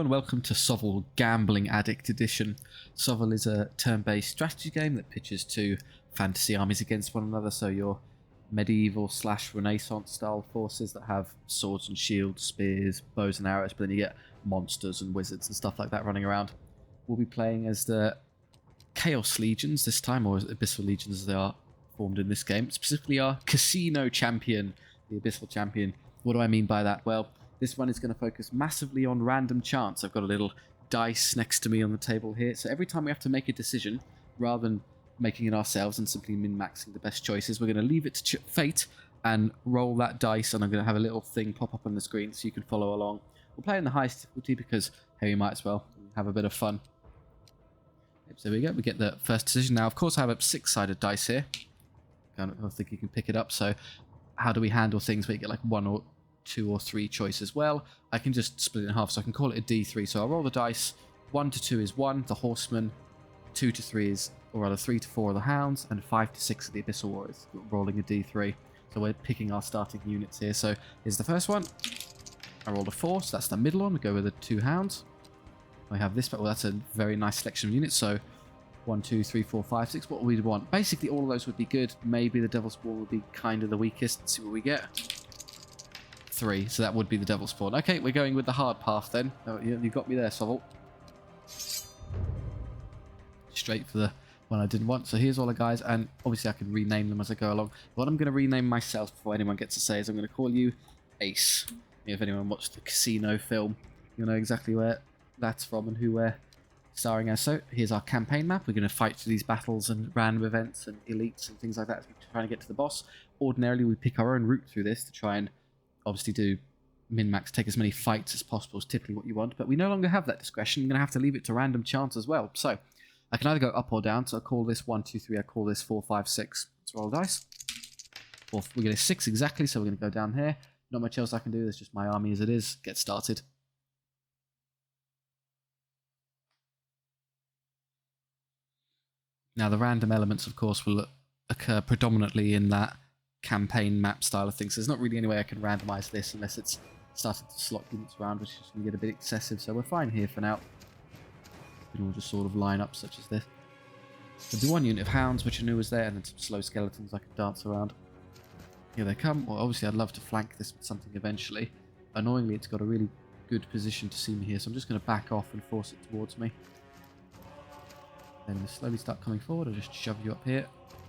and welcome to SOVL Gambling Addict Edition. SOVL is a turn-based strategy game that pitches two fantasy armies against one another, so your medieval / Renaissance style forces that have swords and shields, spears, bows and arrows, but then you get monsters and wizards and stuff like that running around. We'll be playing as the Chaos Legions this time, or Abyssal Legions as they are formed in this game. Specifically our Casino Champion, the Abyssal Champion. What do I mean by that? Well, this one is going to focus massively on random chance. I've got a little dice next to me on the table here, so every time we have to make a decision, rather than making it ourselves and simply min-maxing the best choices, we're going to leave it to fate and roll that dice, and I'm going to have a little thing pop up on the screen so you can follow along. We'll play in the highest difficulty because, hey, we might as well have a bit of fun. So there we go, we get the first decision. Now, of course, I have a 6-sided dice here. I don't think you can pick it up, so how do we handle things where you get like 1 or 2 or 3 choices? Well, I can just split it in half, so I can call it a D3. So I'll roll the dice. 1 to 2 is 1, the horsemen. 2 to 3 is, or rather 3 to 4 are the hounds, and 5 to 6 are the abyssal warriors. Rolling a D3. So we're picking our starting units here. So here's the first one. I rolled a 4, so that's the middle one. We go with the 2 hounds. I have this, but well, that's a very nice selection of units. So 1, 2, 3, 4, 5, 6. What would we want? Basically, all of those would be good. Maybe the Devil's Spawn would be kind of the weakest. Let's see what we get. 3, so that would be the Devil's Spawn. Okay, we're going with the hard path then. Oh, you got me there, SOVL. Straight for the one I didn't want. So here's all the guys, and obviously I can rename them as I go along. What I'm going to rename myself before anyone gets to say is I'm going to call you Ace. If anyone watched the Casino film, you'll know exactly where that's from and who we're starring as. So here's our campaign map. We're going to fight through these battles and random events and elites and things like that, trying to get to the boss. Ordinarily, we pick our own route through this to try and obviously do min-max, take as many fights as possible is typically what you want, but we no longer have that discretion. I'm going to have to leave it to random chance as well. So I can either go up or down, so I'll call this 1, 2, 3, I call this 4, 5, 6. Let's roll the dice. We get a 6 exactly, so we're going to go down here. Not much else I can do, there's just my army as it is. Get started. Now the random elements, of course, will occur predominantly in that campaign map style of things. So there's not really any way I can randomize this unless it's started to slot units around, which is going to get a bit excessive. So we're fine here for now. We'll just sort of line up such as this. There'll be 1 unit of hounds, which I knew was there, and then some slow skeletons I can dance around. Here they come. Well, obviously I'd love to flank this with something eventually. Annoyingly, it's got a really good position to see me here, so I'm just going to back off and force it towards me. Then they slowly start coming forward. I'll just shove you up here.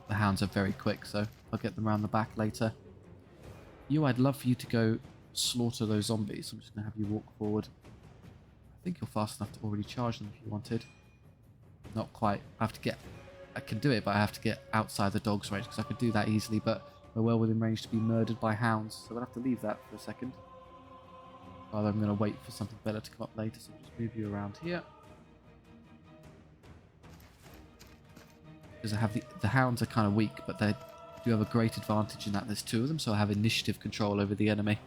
The hounds are very quick, so I'll get them around the back later. I'd love for you to go slaughter those zombies. I'm just going to have you walk forward. I think you're fast enough to already charge them if you wanted. Not quite. I can do it, but I have to get outside the dog's range, because I could do that easily, but we're well within range to be murdered by hounds, so we'll have to leave that for a second. Rather, I'm going to wait for something better to come up later, so I'll just move you around here. Because I have the hounds are kind of weak, but they do have a great advantage in that there's 2 of them, so I have initiative control over the enemy.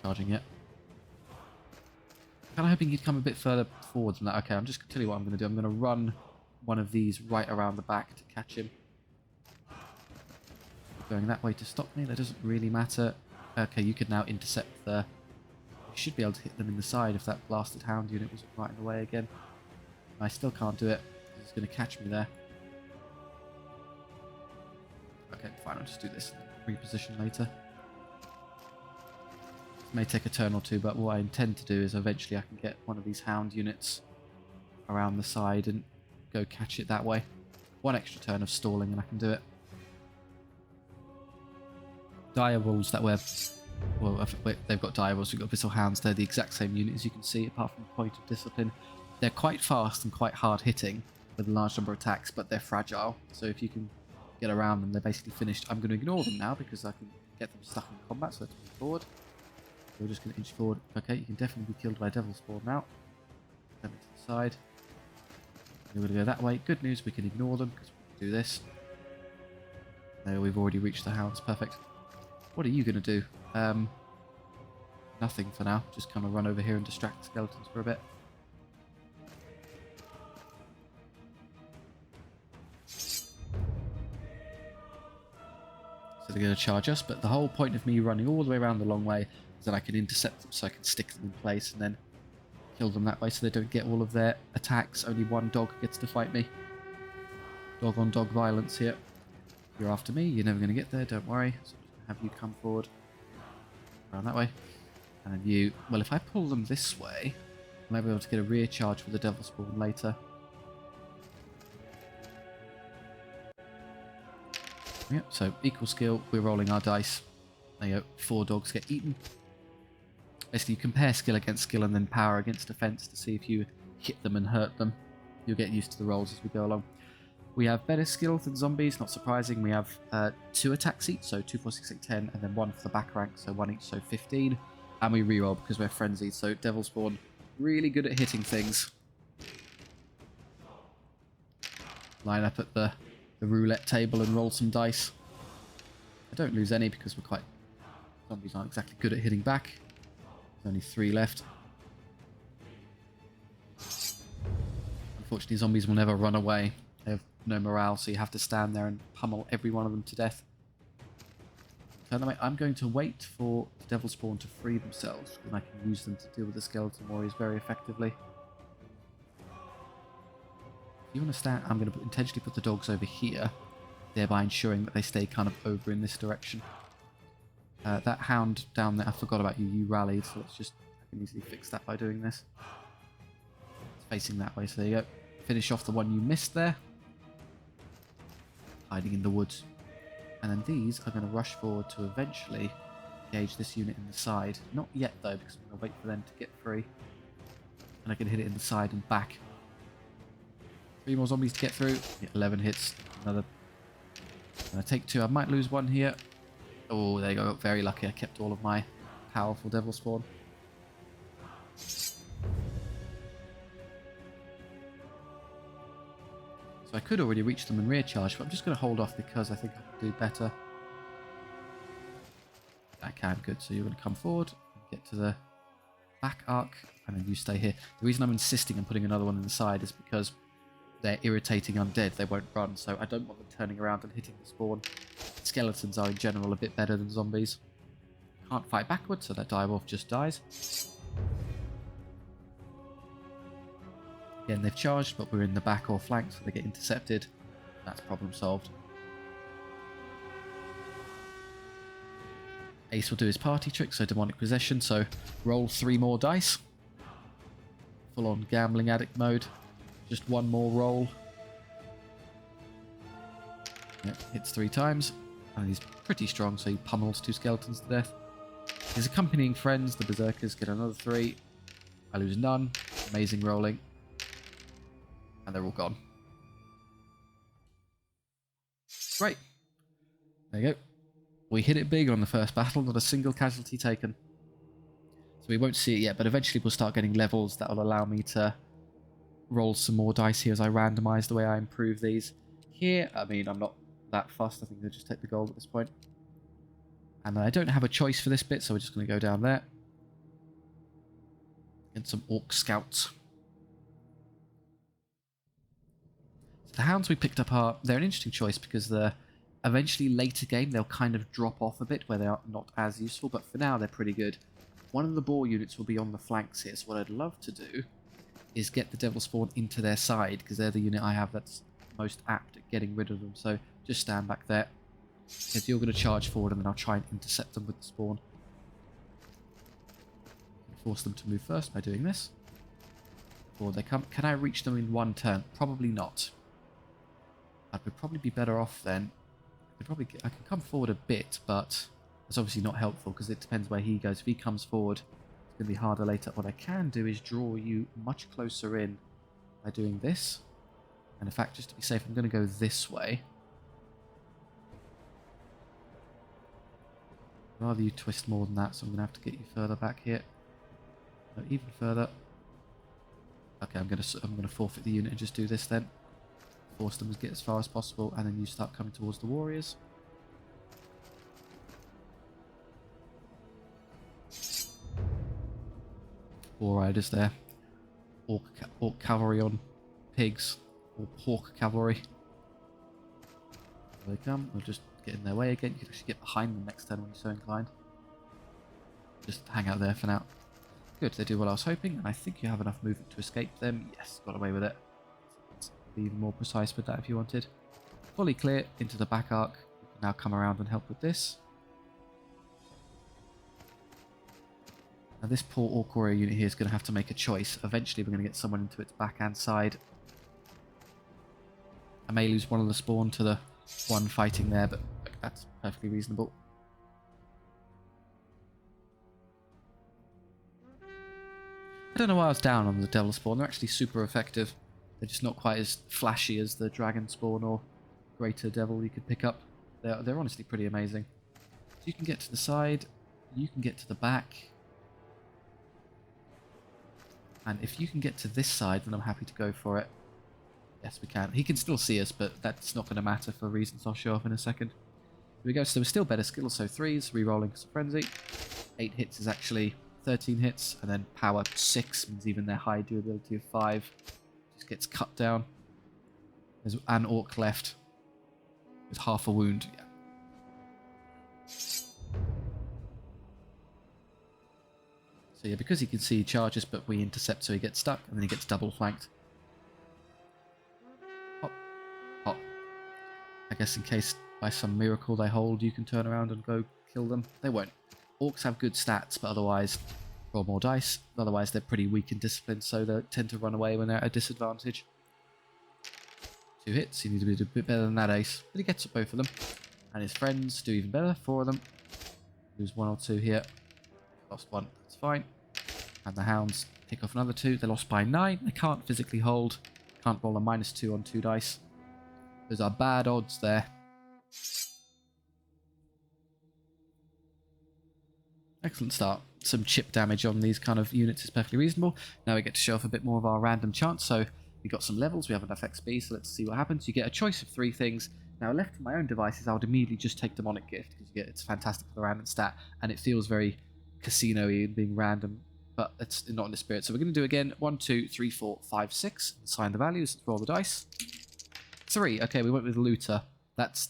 Charging it. Kind of hoping you'd come a bit further forward than that. Okay, I'm just going to tell you what I'm going to do. I'm going to run one of these right around the back to catch him. Going that way to stop me, that doesn't really matter. Okay, you could now intercept the... You should be able to hit them in the side if that blasted hound unit was right in the way again. I still can't do it. He's going to catch me there. Okay, fine. I'll just do this and reposition later. It may take a turn or 2, but what I intend to do is eventually I can get one of these hound units around the side and go catch it that way. 1 extra turn of stalling and I can do it. Dire wolves that were... Well, they've got dire wolves, we've got abyssal hounds. They're the exact same unit as you can see, apart from point of discipline. They're quite fast and quite hard hitting with a large number of attacks, but they're fragile. So if you can get around them, they're basically finished. I'm going to ignore them now because I can get them stuck in combat, so let's move forward. We're just going to inch forward. Okay, you can definitely be killed by Devil's Spawn now. Them to the side. We're going to go that way. Good news, we can ignore them because we can do this. There, we've already reached the hounds. Perfect. What are you going to do? Nothing for now. Just kind of run over here and distract skeletons for a bit. So So they're going to charge us, but the whole point of me running all the way around the long way is that I can intercept them so I can stick them in place and then kill them that way so they don't get all of their attacks. Only one dog gets to fight me. Dog on dog violence here. You're after me, you're never going to get there, don't worry. So I'm just going to have you come forward. Around that way. And you, well, if I pull them this way, I might be able to get a rear charge for the devil spawn later. Yep, so equal skill, we're rolling our dice. There you go, 4 dogs get eaten. Basically, you compare skill against skill and then power against defense to see if you hit them and hurt them. You'll get used to the rolls as we go along. We have better skill than zombies, not surprising. We have 2 attack seats, so 2, 4, 6, 8, 10, and then 1 for the back rank, so 1 each, so 15. And we reroll because we're frenzied, so devil spawn, really good at hitting things. Line up at the roulette table and roll some dice. I don't lose any because we're quite... Zombies aren't exactly good at hitting back. There's only 3 left. Unfortunately, zombies will never run away. They have no morale, so you have to stand there and pummel every one of them to death. So anyway, I'm going to wait for the devil spawn to free themselves, and I can use them to deal with the skeleton warriors very effectively. If you want to stand, I'm going to intentionally put the dogs over here, thereby ensuring that they stay kind of over in this direction. That hound down there, I forgot about you, you rallied, so let's just, I can easily fix that by doing this. It's facing that way, so there you go. Finish off the one you missed there. Hiding in the woods. And then these are going to rush forward to eventually engage this unit in the side. Not yet though, because I'm going to wait for them to get free. And I can hit it in the side and back. 3 more zombies to get through. Yeah, 11 hits. Another. I'm going to take 2. I might lose 1 here. Oh, there you go. I got very lucky. I kept all of my powerful devil spawn. So I could already reach them and rear charge, but I'm just going to hold off because I think I can do better. I can, good. So you're going to come forward, get to the back arc, and then you stay here. The reason I'm insisting on putting another one in the side is because they're irritating undead. They won't run, so I don't want them turning around and hitting the spawn. Skeletons are in general a bit better than zombies. Can't fight backwards, so that direwolf just dies. Again, they've charged, but we're in the back or flank, so they get intercepted. That's problem solved. Ace will do his party trick, so demonic possession, so roll 3 more dice. Full on gambling addict mode. Just 1 more roll. Yep, hits 3 times. And he's pretty strong, so he pummels 2 skeletons to death. His accompanying friends, the berserkers, get another 3. I lose none. Amazing rolling. And they're all gone. Great. There you go. We hit it big on the first battle, not a single casualty taken. So we won't see it yet, but eventually we'll start getting levels that will allow me to roll some more dice here as I randomise the way I improve these. Here, I mean, I'm not that fussed. I think they'll just take the gold at this point. And I don't have a choice for this bit, so we're just going to go down there. Get some orc scouts. So the hounds we picked up they're an interesting choice because eventually later game they'll kind of drop off a bit where they are not as useful, but for now they're pretty good. One of the boar units will be on the flanks here, so what I'd love to do is get the devil spawn into their side, because they're the unit I have that's most apt at getting rid of them. So just stand back there. Because you're going to charge forward and then I'll try and intercept them with the spawn. Force them to move first by doing this. Forward they come. Can I reach them in 1 turn? Probably not. I would probably be better off then. I can come forward a bit, but that's obviously not helpful because it depends where he goes. If he comes forward, it's going to be harder later. What I can do is draw you much closer in by doing this. And in fact, just to be safe, I'm going to go this way. Rather you twist more than that, so I'm going to have to get you further back here. No, even further. Okay, I'm going to forfeit the unit and just do this then. Force them to get as far as possible, and then you start coming towards the warriors. War riders there. Orc cavalry on pigs, or pork cavalry. There they come. We'll just get in their way again. You can actually get behind them next turn when you're so inclined. Just hang out there for now. Good, they do what I was hoping, and I think you have enough movement to escape them. Yes, got away with it. Let's be even more precise with that if you wanted. Fully clear into the back arc. You can now come around and help with this. Now this poor Orc Warrior unit here is going to have to make a choice. Eventually we're going to get someone into its backhand side. I may lose one of the spawn to the one fighting there, but that's perfectly reasonable. I don't know why I was down on the Devil Spawn. They're actually super effective. They're just not quite as flashy as the Dragon Spawn or Greater Devil you could pick up. They're honestly pretty amazing. So you can get to the side, you can get to the back. And if you can get to this side, then I'm happy to go for it. Yes, we can. He can still see us, but that's not going to matter for reasons I'll show off in a second. Here we go. So we're still better skills, so 3s, re-rolling because of Frenzy. 8 hits is actually 13 hits, and then power 6 means even their high durability of 5 just gets cut down. There's an Orc left with half a wound. Yeah. So yeah, because he can see he charges, but we intercept so he gets stuck, and then he gets double flanked. Hop, hop. I guess in case by some miracle they hold, you can turn around and go kill them. They won't. Orcs have good stats, but otherwise roll more dice. Otherwise they're pretty weak in discipline, so they tend to run away when they're at a disadvantage. 2 hits, you need to do a bit better than that ace. But he gets both of them. And his friends do even better, 4 of them. Lose 1 or 2 here. Lost 1, that's fine. And the hounds pick off another 2. They lost by 9. They can't physically hold. Can't roll a -2 on 2 dice. Those are bad odds there. Excellent start. Some chip damage on these kind of units is perfectly reasonable. Now we get to show off a bit more of our random chance. So we got some levels, we have enough XP, so let's see what happens. You get a choice of 3 things. Now left to my own devices, I would immediately just take Demonic Gift, because it's fantastic for the random stat, and it feels very casino-y and being random, but it's not in the spirit. So we're going to do again 1, 2, 3, 4, 5, 6. Assign the values, let's roll the dice. 3. Okay, we went with Looter. It's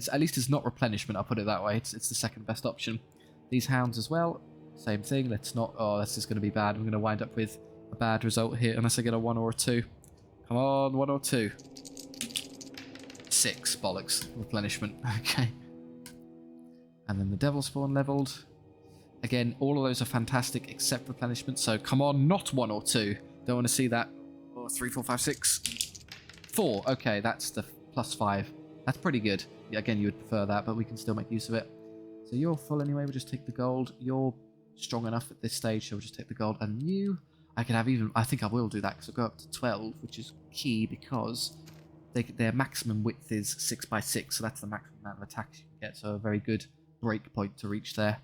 at least it's not replenishment, I'll put it that way. It's the second best option. These hounds as well, same thing. Let's not. Oh, this is going to be bad. I'm going to wind up with a bad result here unless I get a 1 or a 2. Come on, 1 or 2. 6, bollocks. Replenishment. Okay. And then the Devil Spawn leveled. Again, all of those are fantastic except replenishment. So come on, not 1 or 2. Don't want to see that. Oh, 3, 4, 5, 6. 4. Okay, that's the +5. That's pretty good. Yeah, again, you would prefer that, but we can still make use of it. So you're full anyway, we'll just take the gold. You're strong enough at this stage, so we'll just take the gold. And you, I can have even, I think I will do that, because I'll go up to 12, which is key, because their maximum width is 6x6, so that's the maximum amount of attacks you can get, so a very good break point to reach there.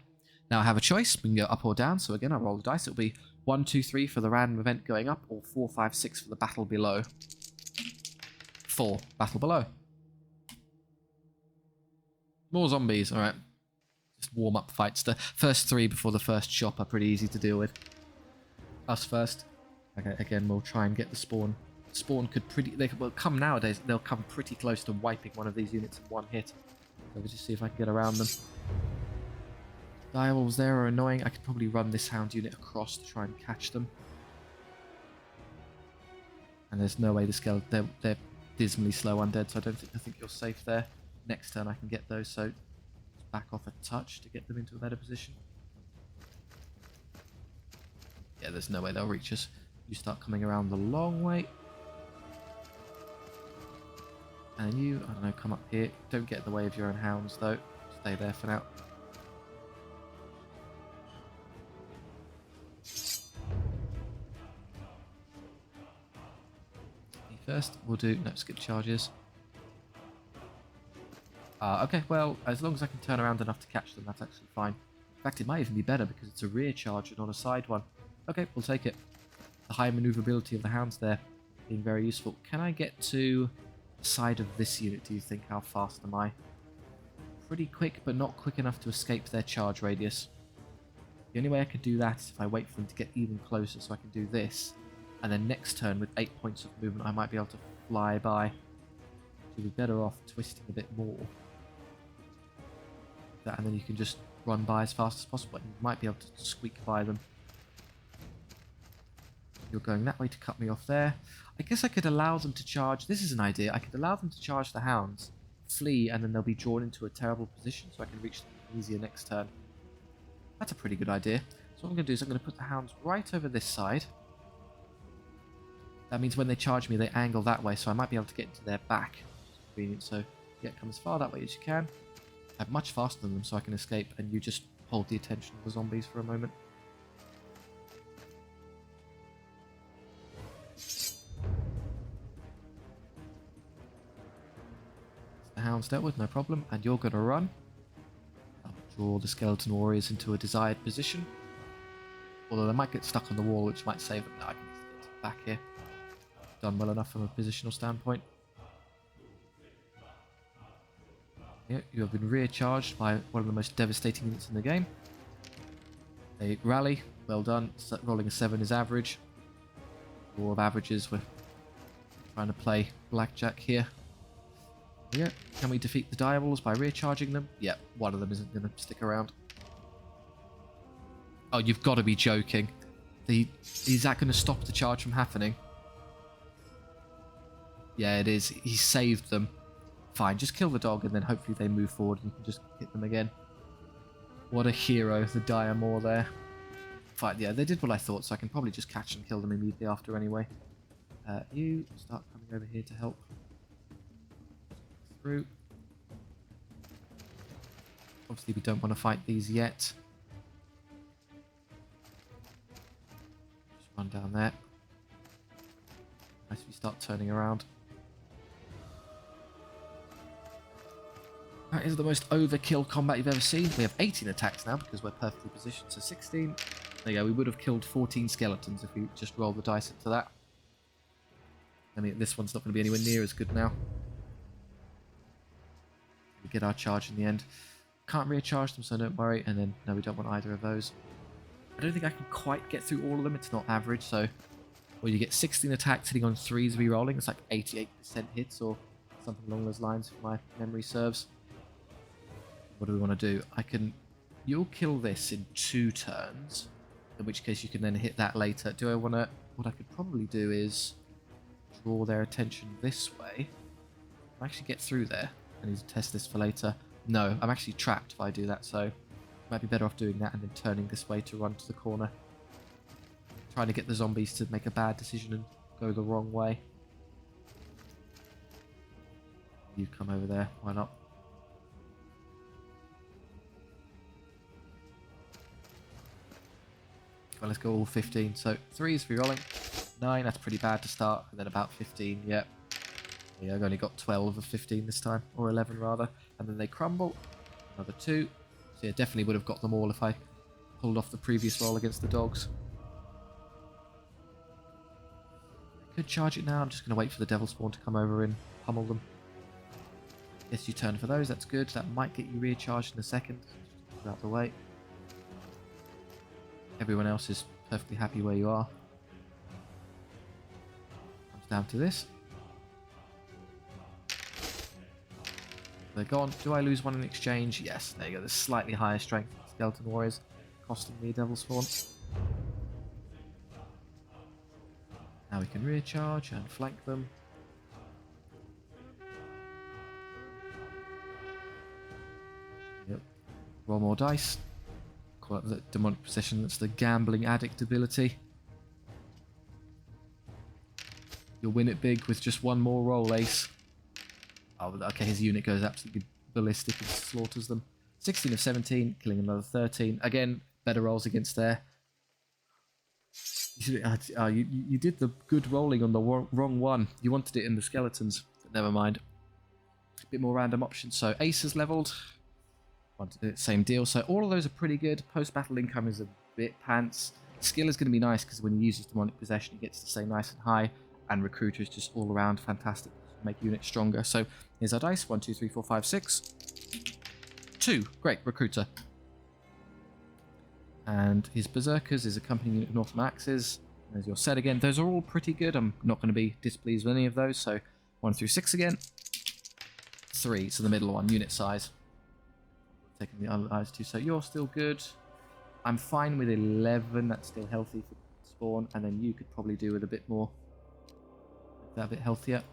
Now I have a choice, we can go up or down, so again, I'll roll the dice. It'll be 1, 2, 3 for the random event going up, or 4, 5, 6 for the battle below. 4, battle below. More zombies, alright. Just warm up fights. The first 3 before the first shop are pretty easy to deal with. Us first. Okay, again, we'll try and get the spawn. Spawn could will come nowadays, they'll come pretty close to wiping one of these units in 1 hit. So we'll just see if I can get around them. Direwolves there are annoying. I could probably run this hound unit across to try and catch them. And there's no way to scale. They're dismally slow undead, so I think you're safe there. Next turn I can get those, so back off a touch to get them into a better position. Yeah, there's no way they'll reach us. You start coming around the long way. And you, I don't know, come up here. Don't get in the way of your own hounds though. Stay there for now. First, we'll do, no, skip charges. Okay, well, as long as I can turn around enough to catch them, that's actually fine. In fact, it might even be better because it's a rear charge and not a side one. Okay, we'll take it. The high maneuverability of the hounds there being very useful. Can I get to the side of this unit, do you think? How fast am I? Pretty quick, but not quick enough to escape their charge radius. The only way I could do that is if I wait for them to get even closer, so I can do this. And then next turn, with 8 points of movement, I might be able to fly by. So we'd be better off twisting a bit more. that, and then you can just run by as fast as possible. And you might be able to squeak by them. You're going that way to cut me off there. I guess I could allow them to charge. This is an idea. I could allow them to charge the hounds, flee, and then they'll be drawn into a terrible position so I can reach them easier next turn. That's a pretty good idea. So what I'm going to do is I'm going to put the hounds right over this side. That means when they charge me, they angle that way, so I might be able to get into their back. Convenient. So yeah, come as far that way as you can. I'm much faster than them, so I can escape, and you just hold the attention of the zombies for a moment. The hounds dealt with, no problem, and you're going to run. I'll draw the skeleton warriors into a desired position. Although they might get stuck on the wall, which might save them. No, I can get to the back here. Done well enough from a positional standpoint. Yeah, you have been recharged by one of the most devastating units in the game. They rally, well done. Rolling a 7 is average. Law of averages, we're trying to play blackjack here. Yeah, can we defeat the direwolves by recharging them? Yeah, one of them isn't going to stick around. Oh, you've got to be joking. Is that going to stop the charge from happening? Yeah, it is. He saved them. Fine, just kill the dog and then hopefully they move forward and you can just hit them again. What a hero, the dire Moor there. Fine, yeah, they did what I thought, so I can probably just catch and kill them immediately after anyway. You start coming over here to help. Through. Obviously we don't want to fight these yet. Just run down there. Nice if you start turning around. That is the most overkill combat you've ever seen. We have 18 attacks now because we're perfectly positioned, so 16. There you go, we would have killed 14 skeletons if we just rolled the dice into that. I mean, this one's not going to be anywhere near as good now. We get our charge in the end. Can't recharge them, so don't worry. And then, no, we don't want either of those. I don't think I can quite get through all of them. It's not average, so... Well, you get 16 attacks hitting on 3s re-rolling. It's like 88% hits or something along those lines if my memory serves. What do we want to do? You'll kill this in 2 turns, in which case you can then hit that later. Do I want to... What I could probably do is draw their attention this way. I'll actually get through there. I need to test this for later. No, I'm actually trapped if I do that, so might be better off doing that and then turning this way to run to the corner. Trying to get the zombies to make a bad decision and go the wrong way. You come over there, why not? Well, let's go all 15. So 3 is re-rolling. 9, that's pretty bad to start. And then about 15, yep. Yeah, I've only got 12 of 15 this time. Or 11 rather. And then they crumble. Another 2. So yeah, definitely would have got them all if I pulled off the previous roll against the dogs. I could charge it now. I'm just going to wait for the devil spawn to come over and pummel them. Yes, you turn for those. That's good. That might get you recharged in a second. Just out the way. Everyone else is perfectly happy where you are. Comes down to this. They're gone. Do I lose one in exchange? Yes, there you go. There's slightly higher strength skeleton warriors, costing me a devil spawn. Now we can recharge and flank them. Yep. Roll more dice. Call it the demonic possession. That's the gambling addict ability. You'll win it big with just one more roll, Ace. Oh, okay, his unit goes absolutely ballistic and slaughters them. 16 of 17, killing another 13. Again, better rolls against there. You did the good rolling on the wrong one. You wanted it in the skeletons, but never mind. A bit more random options. So Ace is leveled. Same deal. So all of those are pretty good. Post-battle income is a bit pants. Skill is going to be nice because when he uses demonic possession, he gets to stay nice and high. And recruiter is just all around fantastic. Make units stronger. So here's our dice. 1, 2, 3, 4, 5, 6. 2. Great. Recruiter. And his berserkers is accompanying unit of Northern Axes. There's your set again. Those are all pretty good. I'm not going to be displeased with any of those. So 1 through 6 again. 3. So the middle one. Unit size. taking the other eyes too. So you're still good. I'm fine with 11. That's still healthy for spawn. And then you could probably do with a bit more. Make that a bit healthier.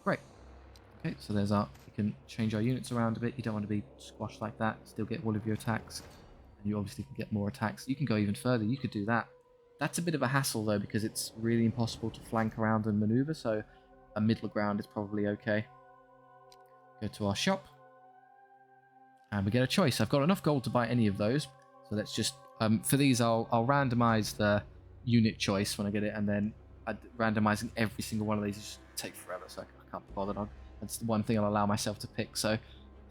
Great. Okay, so there's our... You can change our units around a bit. You don't want to be squashed like that. Still get all of your attacks. And you obviously can get more attacks. You can go even further. You could do that. That's a bit of a hassle, though, because it's really impossible to flank around and maneuver. So a middle ground is probably okay. Go to our shop. And we get a choice. I've got enough gold to buy any of those. So let's just... for these, I'll randomize the unit choice when I get it. And then randomizing every single one of these just take forever. So I can't be bothered on. That's the one thing I'll allow myself to pick. So,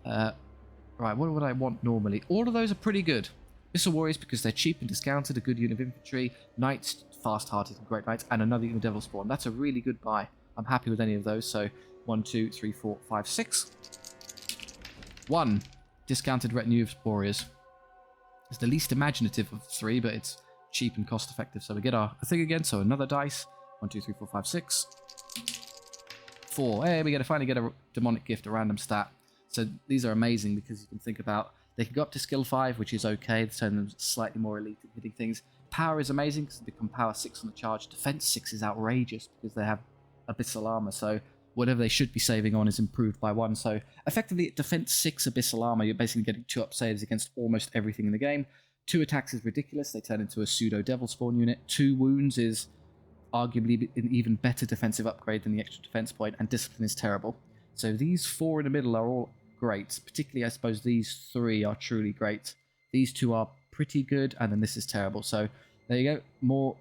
right, what would I want normally? All of those are pretty good. Abyssal Warriors, because they're cheap and discounted. A good unit of infantry. Knights, fast-hearted and great knights. And another unit of Devil Spawn. That's a really good buy. I'm happy with any of those. So, 1, 2, 3, 4, 5, 6. 1. Discounted retinue of warriors. It's the least imaginative of the 3, but it's cheap and cost effective. So we get our thing again. So another dice. 1, 2, 3, 4, 5, 6. 4. Hey, we finally get a demonic gift, a random stat. So these are amazing because you can think about they can go up to skill 5, which is okay. They turn them slightly more elite at hitting things. Power is amazing because they become power 6 on the charge. Defense 6 is outrageous because they have abyssal armor. So whatever they should be saving on is improved by 1. So effectively, at defense 6 abyssal armor, you're basically getting 2 up saves against almost everything in the game. 2 attacks is ridiculous. They turn into a pseudo devil spawn unit. 2 wounds is arguably an even better defensive upgrade than the extra defense point, and discipline is terrible. So these 4 in the middle are all great. Particularly, I suppose, these 3 are truly great. These 2 are pretty good, and then this is terrible. So there you go. More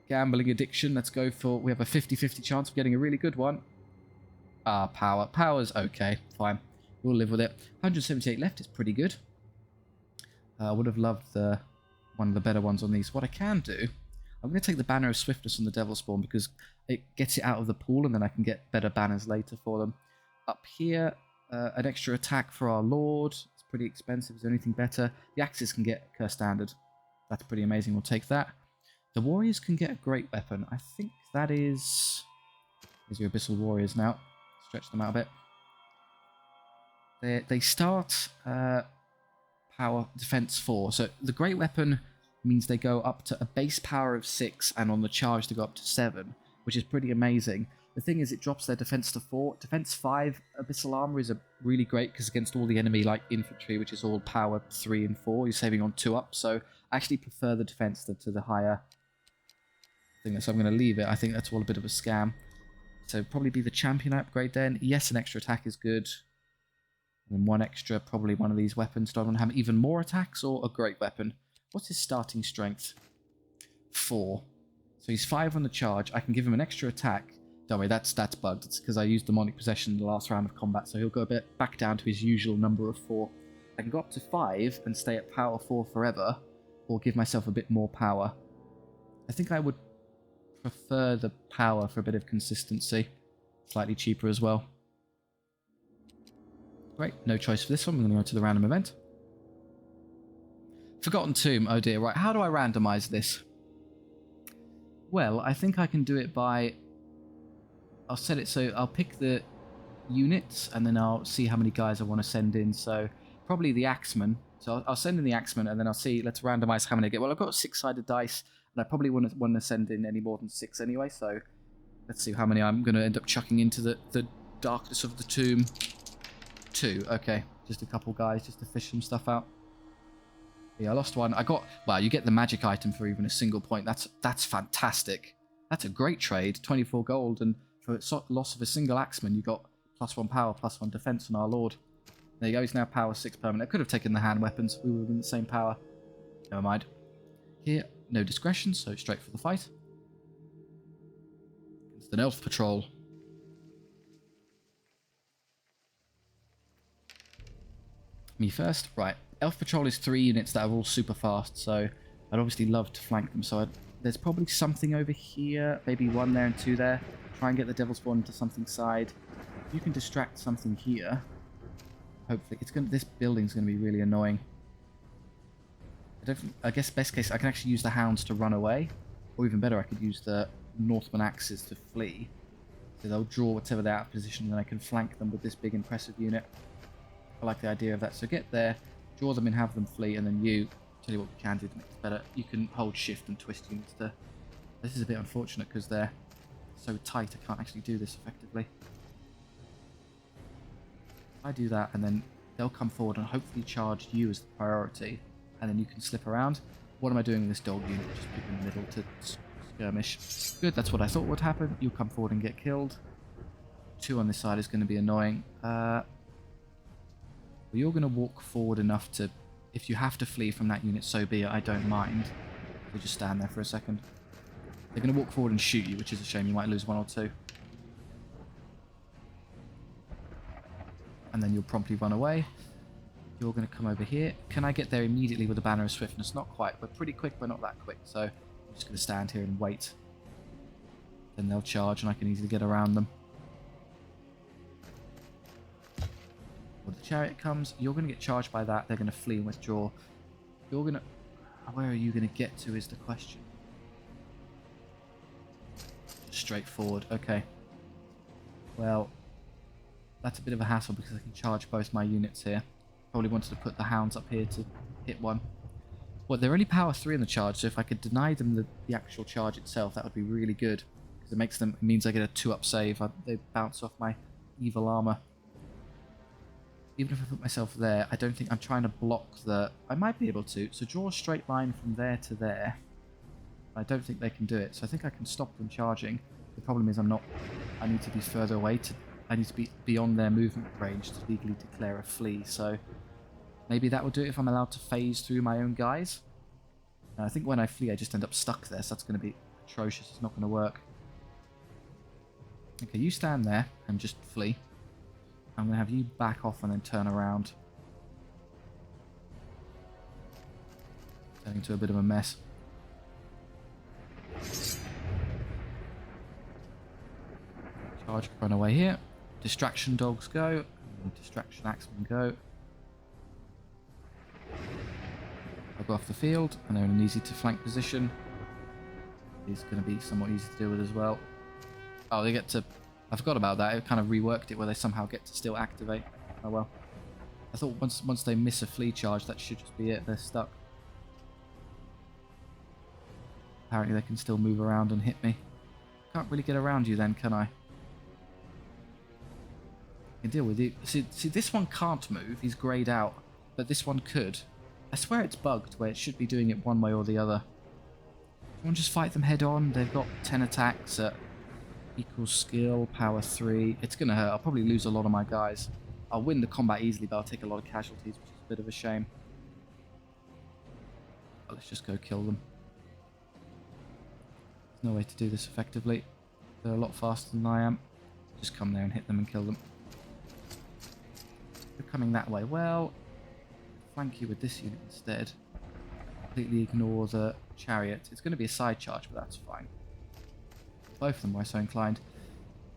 gambling addiction. Let's go for... We have a 50-50 chance of getting a really good one. Power. Power's okay. Fine. We'll live with it. 178 left is pretty good. I would have loved one of the better ones on these. What I can do... I'm going to take the Banner of Swiftness on the Devil Spawn because it gets it out of the pool and then I can get better banners later for them. Up here, an extra attack for our Lord. It's pretty expensive. Is there anything better? The Axes can get Curse Standard. That's pretty amazing. We'll take that. The Warriors can get a great weapon. I think that is... Here's your Abyssal Warriors now. Stretch them out a bit. They start power defense 4. So the great weapon means they go up to a base power of 6 and on the charge they go up to 7, which is pretty amazing. The thing is, it drops their defense to 4. Defense 5 abyssal armor is really great because against all the enemy like infantry, which is all power 3 and 4, you're saving on 2 up. So I actually prefer the defense to the higher thing. So I'm going to leave it. I think that's all a bit of a scam. So probably be the champion upgrade then. Yes, an extra attack is good. And then 1 extra, probably one of these weapons. Do I want to have even more attacks or a great weapon? What's his starting strength? 4. So he's 5 on the charge. I can give him an extra attack. Don't worry, that's bugged. It's because I used demonic possession in the last round of combat, so he'll go a bit back down to his usual number of 4. I can go up to 5 and stay at power 4 forever, or give myself a bit more power. I think I would prefer the power for a bit of consistency. Slightly cheaper as well. Great, no choice for this one. We're going to go to the random event. Forgotten Tomb. Oh dear, right. How do I randomize this? Well, I think I can do it by... I'll set it so I'll pick the units and then I'll see how many guys I want to send in. So probably the Axeman. So I'll send in the Axeman and then I'll see, let's randomize how many I get. Well, I've got 6-sided dice and I probably wouldn't want to send in any more than 6 anyway. So let's see how many I'm going to end up chucking into the darkness of the tomb. 2. Okay, just a couple guys just to fish some stuff out. Yeah, I lost 1. I got... Well, you get the magic item for even a single point. That's fantastic. That's a great trade. 24 gold, and for loss of a single Axeman, you got +1 power, +1 defense on our Lord. There you go. He's now power 6 permanent. I could have taken the hand weapons. We would have been the same power. Never mind. Here, no discretion, so straight for the fight. It's an elf patrol. Me first. Right. Elf Patrol is 3 units that are all super fast, so I'd obviously love to flank them. So there's probably something over here, maybe 1 there and 2 there. Try and get the Devil Spawn into something side. You can distract something here. Hopefully, this building's gonna be really annoying. I guess best case, I can actually use the Hounds to run away, or even better, I could use the Northman Axes to flee. So they'll draw whatever they're out of position, and then I can flank them with this big impressive unit. I like the idea of that. So get there. draw them in, have them flee, and then you, tell you what we can do to make this better, you can hold shift and twist units to... This is a bit unfortunate because they're so tight I can't actually do this effectively. I do that and then they'll come forward and hopefully charge you as the priority, and then you can slip around. What am I doing with this dog unit? Just keep in the middle to skirmish. Good, that's what I thought would happen. You'll come forward and get killed. 2 on this side is going to be annoying. Well, you're going to walk forward enough to... If you have to flee from that unit, so be it. I don't mind. You just stand there for a second. They're going to walk forward and shoot you, which is a shame. You might lose 1 or 2. And then you'll promptly run away. You're going to come over here. Can I get there immediately with a banner of swiftness? Not quite. We're pretty quick, but not that quick. So I'm just going to stand here and wait. Then they'll charge and I can easily get around them. When the chariot comes, you're going to get charged by that. They're going to flee and withdraw. You're going to... Where are you going to get to is the question. Straight forward. Okay. Well, that's a bit of a hassle because I can charge both my units here. Probably wanted to put the hounds up here to hit one. Well, they're only power 3 in the charge, so if I could deny them the actual charge itself, that would be really good. Because it makes them... It means I get a 2-up save. They bounce off my evil armor. Even if I put myself there, I don't think I'm trying to block the... I might be able to. So draw a straight line from there to there. I don't think they can do it. So I think I can stop them charging. The problem is I'm not... I need to be further away. I need to be beyond their movement range to legally declare a flee. So maybe that will do it if I'm allowed to phase through my own guys. I think when I flee, I just end up stuck there. So that's going to be atrocious. It's not going to work. Okay, you stand there and just flee. I'm going to have you back off and then turn around. Turning into a bit of a mess. Charge, run away here. Distraction dogs go. And distraction axemen go. I'll go off the field and they're in an easy to flank position. It's going to be somewhat easy to deal with as well. Oh, they get to... I forgot about that. It kind of reworked it where they somehow get to still activate. Oh well. I thought once they miss a flee charge, that should just be it. They're stuck. Apparently they can still move around and hit me. Can't really get around you then, can I? I can deal with you. See, this one can't move. He's greyed out. But this one could. I swear it's bugged where it should be doing it one way or the other. Someone just fight them head on. They've got 10 attacks at... equals skill, power 3. It's going to hurt. I'll probably lose a lot of my guys. I'll win the combat easily, but I'll take a lot of casualties, which is a bit of a shame. But let's just go kill them. There's no way to do this effectively. They're a lot faster than I am. Just come there and hit them and kill them. They're coming that way. Well, flank you with this unit instead. Completely ignore the chariot. It's going to be a side charge, but that's fine. Both of them were so inclined.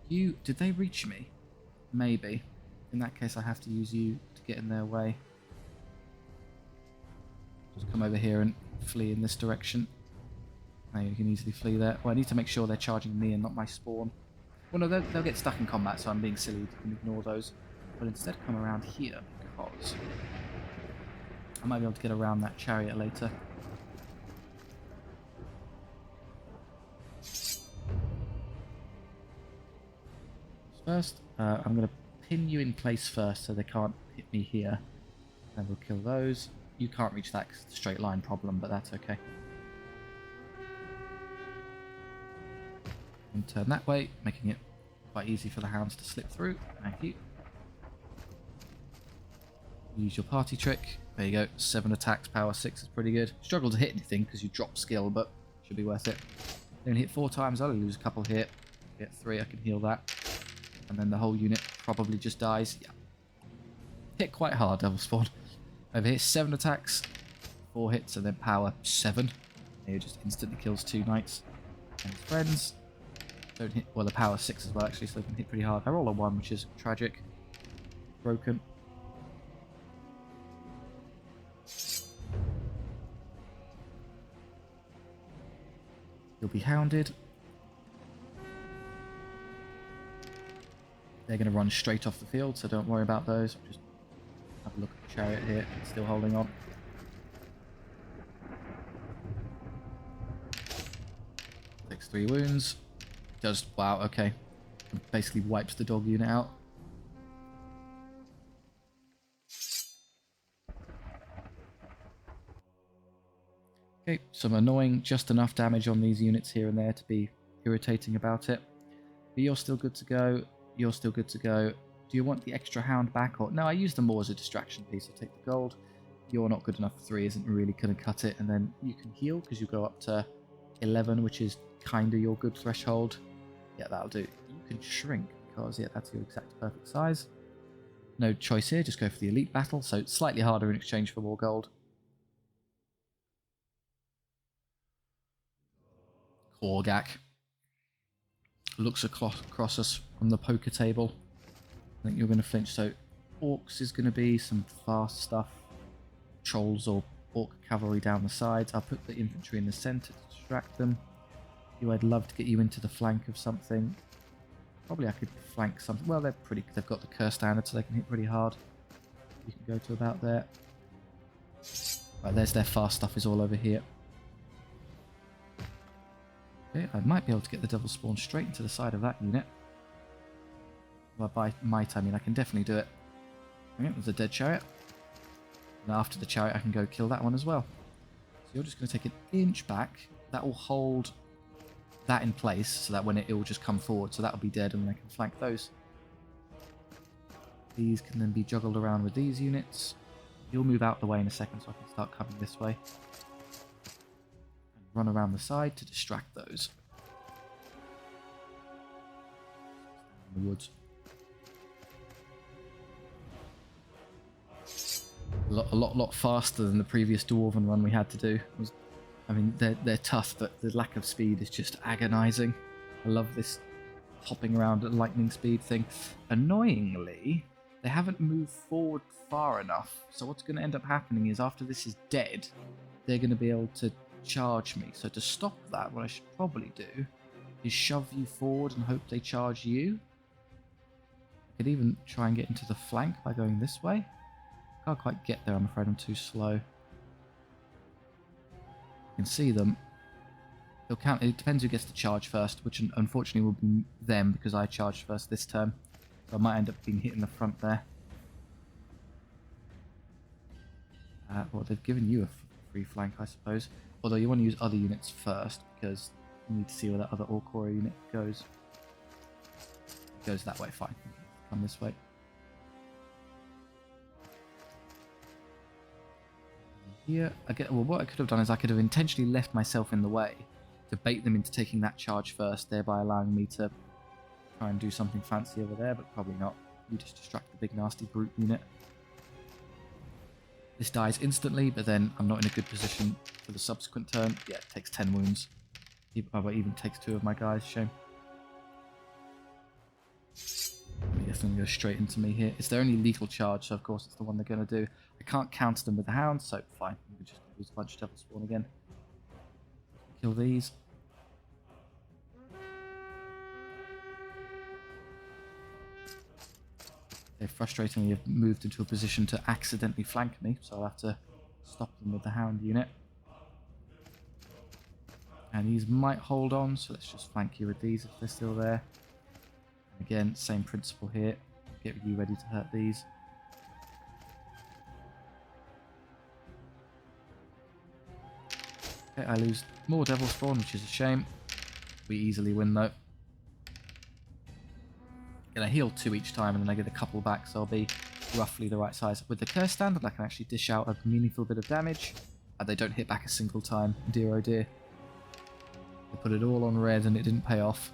You... Did they reach me? Maybe. In that case, I have to use you to get in their way. Just come over here and flee in this direction. Now you can easily flee there. Well, I need to make sure they're charging me and not my spawn. Well, no, they'll get stuck in combat, so I'm being silly to ignore those. But instead come around here, because I might be able to get around that chariot later. First, I'm going to pin you in place first so they can't hit me here. Then we'll kill those. You can't reach that because it's a straight line problem, but that's okay. And turn that way, making it quite easy for the hounds to slip through. Thank you. Use your party trick. There you go. 7 attacks, power 6 is pretty good. Struggle to hit anything because you drop skill, but should be worth it. Don't hit 4 times, I'll lose a couple here. Get 3, I can heal that. And then the whole unit probably just dies. Yeah. Hit quite hard, double spawn. Over here, 7 attacks, 4 hits, and then power 7. Here just instantly kills 2 knights and his friends. Don't hit, well, the power 6 as well, actually, so they can hit pretty hard. I roll a 1, which is tragic. Broken. You'll be hounded. They're going to run straight off the field, so don't worry about those. Just have Look at the chariot here, still holding on. Takes 3 wounds. Does, wow, okay. Basically wipes the dog unit out. Okay, some annoying, just enough damage on these units here and there to be irritating about it. But you're still good to go. You're still good to go. Do you want the extra hound back? Or no, I use them more as a distraction piece. I'll take the gold. You're not good enough for 3, isn't really going to cut it. And then you can heal because you go up to 11, which is kind of your good threshold. Yeah, that'll do. You can shrink because, yeah, that's your exact perfect size. No choice here, just go for the elite battle. So it's slightly harder in exchange for more gold. Korgak looks across us from the poker table. I think you're going to flinch. So orcs is going to be some fast stuff. Trolls or orc cavalry down the sides. I'll put the infantry in the centre to distract them. I'd love to get you into the flank of something. Probably I could flank something. Well, they've got the curse standard, so they can hit pretty hard. You can go to about there. Right, there's their fast stuff is all over here. Okay, I might be able to get the devil spawn straight into the side of that unit. Well, by might I mean I can definitely do it. Okay, there's a dead chariot. And after the chariot I can go kill that one as well. So you're just going to take an inch back. That will hold that in place so that when it will just come forward. So that will be dead and then I can flank those. These can then be juggled around with these units. You'll move out the way in a second so I can start coming this way. Run around the side to distract those. In the woods. A lot faster than the previous dwarven run we had to do. I mean, they're tough, but the lack of speed is just agonizing. I love this hopping around at lightning speed thing. Annoyingly, they haven't moved forward far enough. So what's going to end up happening is after this is dead, they're going to be able to charge me. So to stop that, what I should probably do is shove you forward and hope they charge you. I could even try and get into the flank by going this way. Can't quite get there, I'm afraid. I'm too slow. You can see them. They'll count. It depends who gets to charge first, which unfortunately will be them because I charged first this turn. So I might end up being hit in the front there. Well, they've given you a free flank, I suppose. Although you want to use other units first because you need to see where that other orc warrior unit goes. It goes that way, fine. Come this way. Here, well, what I could have done is I could have intentionally left myself in the way to bait them into taking that charge first, thereby allowing me to try and do something fancy over there, but probably not. You just distract the big nasty brute unit. This dies instantly, but then I'm not in a good position for the subsequent turn. Yeah, it takes 10 wounds. Even takes 2 of my guys, shame. I guess they're going to go straight into me here. It's their only lethal charge, so of course it's the one they're going to do. I can't counter them with the hounds, so fine. We're just going to use a bunch of devil spawn again. Kill these. They frustratingly have moved into a position to accidentally flank me, so I'll have to stop them with the hound unit. And these might hold on, so let's just flank you with these if they're still there. And again, same principle here. Get you ready to hurt these. Okay, I lose more devil spawn, which is a shame. We easily win though. I heal 2 each time and then I get a couple back, so I'll be roughly the right size. With the curse standard I can actually dish out a meaningful bit of damage and they don't hit back a single time. Dear oh dear. I put it all on red and it didn't pay off.